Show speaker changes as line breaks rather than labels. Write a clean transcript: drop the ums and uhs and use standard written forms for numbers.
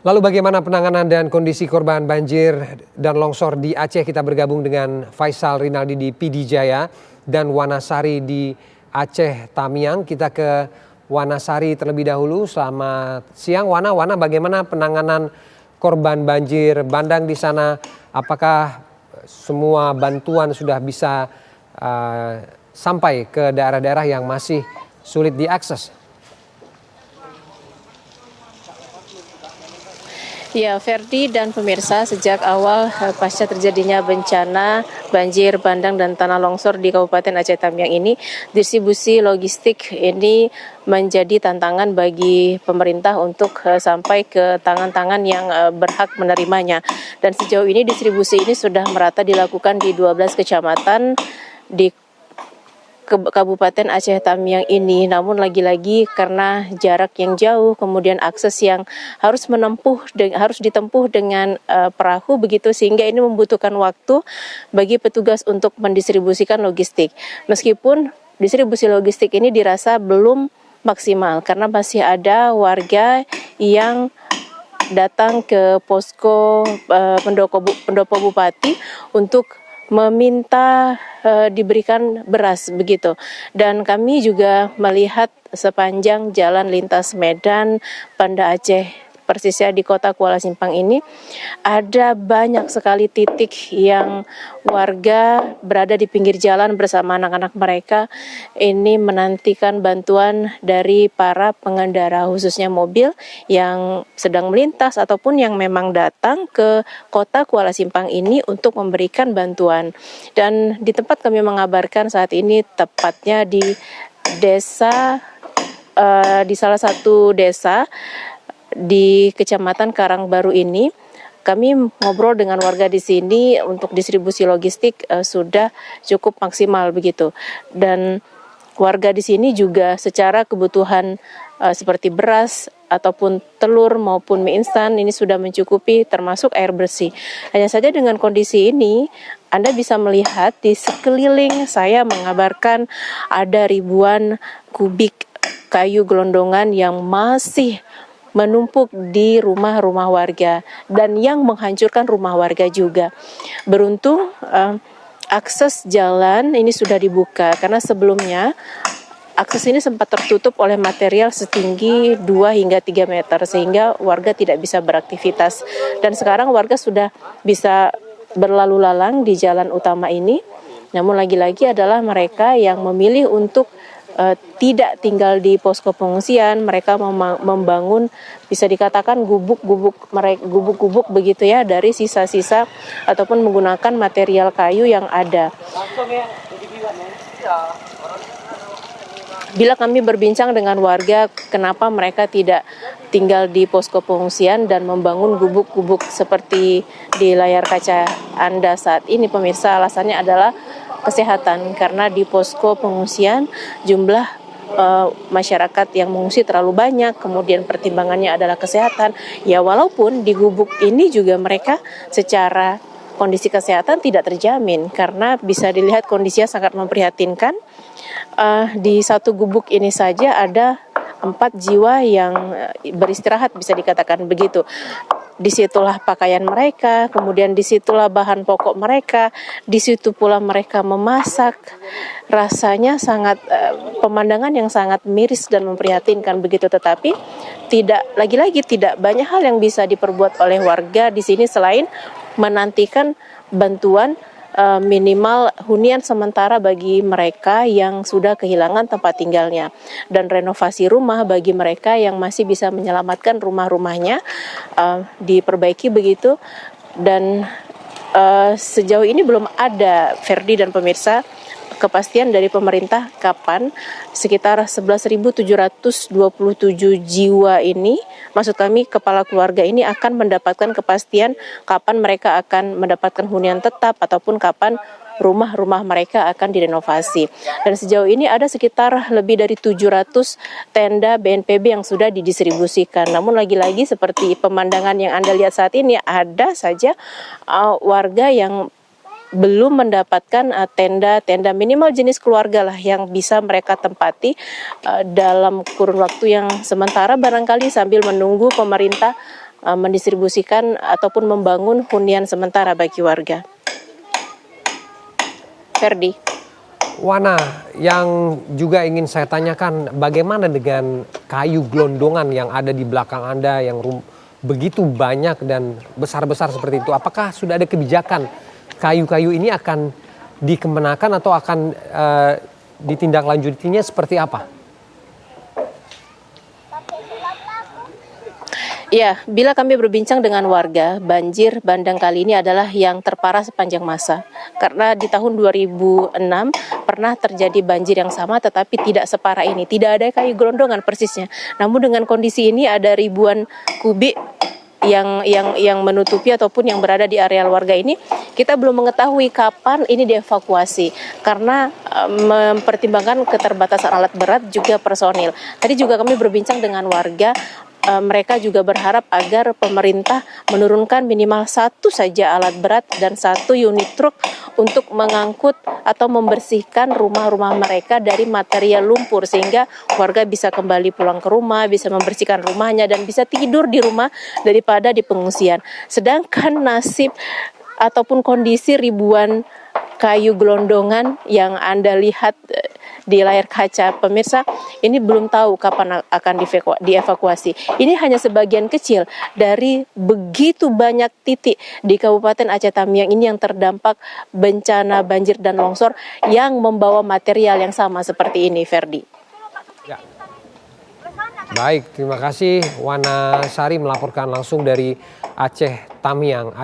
Lalu bagaimana penanganan dan kondisi korban banjir dan longsor di Aceh? Kita bergabung dengan Faisal Rinaldi di PD Jaya dan Wanasari di Aceh Tamiang. Kita ke Wanasari terlebih dahulu. Selamat siang Wana. Wana, bagaimana penanganan korban banjir bandang di sana? Apakah semua bantuan sudah bisa sampai ke daerah-daerah yang masih sulit diakses?
Ya, Ferdi dan pemirsa, sejak awal pasca terjadinya bencana banjir bandang dan tanah longsor di Kabupaten Aceh Tamiang ini, distribusi logistik ini menjadi tantangan bagi pemerintah untuk sampai ke tangan-tangan yang berhak menerimanya. Dan sejauh ini distribusi ini sudah merata dilakukan di 12 kecamatan di Kabupaten Aceh Tamiang ini, namun lagi-lagi karena jarak yang jauh, kemudian akses yang harus ditempuh dengan perahu begitu, sehingga ini membutuhkan waktu bagi petugas untuk mendistribusikan logistik. Meskipun distribusi logistik ini dirasa belum maksimal karena masih ada warga yang datang ke posko pendopo bupati untuk meminta diberikan beras begitu. Dan kami juga melihat sepanjang jalan lintas Medan Banda Aceh persisnya di kota Kuala Simpang ini ada banyak sekali titik yang warga berada di pinggir jalan bersama anak-anak mereka ini menantikan bantuan dari para pengendara, khususnya mobil yang sedang melintas ataupun yang memang datang ke kota Kuala Simpang ini untuk memberikan bantuan. Dan di tempat kami mengabarkan saat ini, tepatnya di desa di salah satu desa di Kecamatan Karangbaru ini, kami ngobrol dengan warga di sini untuk distribusi logistik sudah cukup maksimal begitu. Dan warga di sini juga secara kebutuhan seperti beras ataupun telur maupun mie instan ini sudah mencukupi, termasuk air bersih. Hanya saja dengan kondisi ini Anda bisa melihat di sekeliling saya mengabarkan ada ribuan kubik kayu gelondongan yang masih menumpuk di rumah-rumah warga dan yang menghancurkan rumah warga juga. Beruntung akses jalan ini sudah dibuka karena sebelumnya akses ini sempat tertutup oleh material setinggi 2 hingga 3 meter sehingga warga tidak bisa beraktivitas. Dan sekarang warga sudah bisa berlalu lalang di jalan utama ini. Namun lagi-lagi adalah mereka yang memilih untuk tidak tinggal di posko pengungsian, mereka membangun bisa dikatakan gubuk-gubuk begitu ya dari sisa-sisa ataupun menggunakan material kayu yang ada. Bila kami berbincang dengan warga, kenapa mereka tidak tinggal di posko pengungsian dan membangun gubuk-gubuk seperti di layar kaca Anda saat ini, pemirsa, alasannya adalah kesehatan, karena di posko pengungsian jumlah masyarakat yang mengungsi terlalu banyak, kemudian pertimbangannya adalah kesehatan. Ya, walaupun di gubuk ini juga mereka secara kondisi kesehatan tidak terjamin karena bisa dilihat kondisinya sangat memprihatinkan. Di satu gubuk ini saja ada 4 jiwa yang beristirahat, bisa dikatakan begitu. Disitulah pakaian mereka, kemudian disitulah bahan pokok mereka, disitu pula mereka memasak. Rasanya sangat pemandangan yang sangat miris dan memprihatinkan begitu. Tetapi tidak banyak hal yang bisa diperbuat oleh warga di sini selain menantikan bantuan minimal hunian sementara bagi mereka yang sudah kehilangan tempat tinggalnya dan renovasi rumah bagi mereka yang masih bisa menyelamatkan rumah-rumahnya diperbaiki begitu. Dan sejauh ini belum ada, Ferdi dan pemirsa, kepastian dari pemerintah kapan sekitar 11.727 jiwa ini, maksud kami kepala keluarga ini akan mendapatkan kepastian kapan mereka akan mendapatkan hunian tetap ataupun kapan rumah-rumah mereka akan direnovasi. Dan sejauh ini ada sekitar lebih dari 700 tenda BNPB yang sudah didistribusikan. Namun lagi-lagi seperti pemandangan yang Anda lihat saat ini, ada saja warga yang belum mendapatkan tenda minimal jenis keluarga lah yang bisa mereka tempati dalam kurun waktu yang sementara barangkali sambil menunggu pemerintah mendistribusikan ataupun membangun hunian sementara bagi warga. Ferdi.
Wana, yang juga ingin saya tanyakan, bagaimana dengan kayu gelondongan yang ada di belakang Anda yang begitu banyak dan besar-besar seperti itu? Apakah sudah ada kebijakan kayu-kayu ini akan dikenakan atau akan ditindaklanjutinya seperti apa?
Ya, bila kami berbincang dengan warga, banjir bandang kali ini adalah yang terparah sepanjang masa. Karena di tahun 2006 pernah terjadi banjir yang sama tetapi tidak separah ini. Tidak ada kayu gelondongan persisnya. Namun dengan kondisi ini ada ribuan kubik yang menutupi ataupun yang berada di areal warga ini, kita belum mengetahui kapan ini dievakuasi karena mempertimbangkan keterbatasan alat berat juga personil. Tadi juga kami berbincang dengan warga, mereka juga berharap agar pemerintah menurunkan minimal satu saja alat berat dan satu unit truk untuk mengangkut atau membersihkan rumah-rumah mereka dari material lumpur sehingga warga bisa kembali pulang ke rumah, bisa membersihkan rumahnya dan bisa tidur di rumah daripada di pengungsian. Sedangkan nasib ataupun kondisi ribuan kayu gelondongan yang Anda lihat di layar kaca pemirsa, ini belum tahu kapan akan dievakuasi. Ini hanya sebagian kecil dari begitu banyak titik di Kabupaten Aceh Tamiang ini yang terdampak bencana banjir dan longsor yang membawa material yang sama seperti ini, Ferdi.
Ya. Baik, terima kasih Wana Sari melaporkan langsung dari Aceh Tamiang.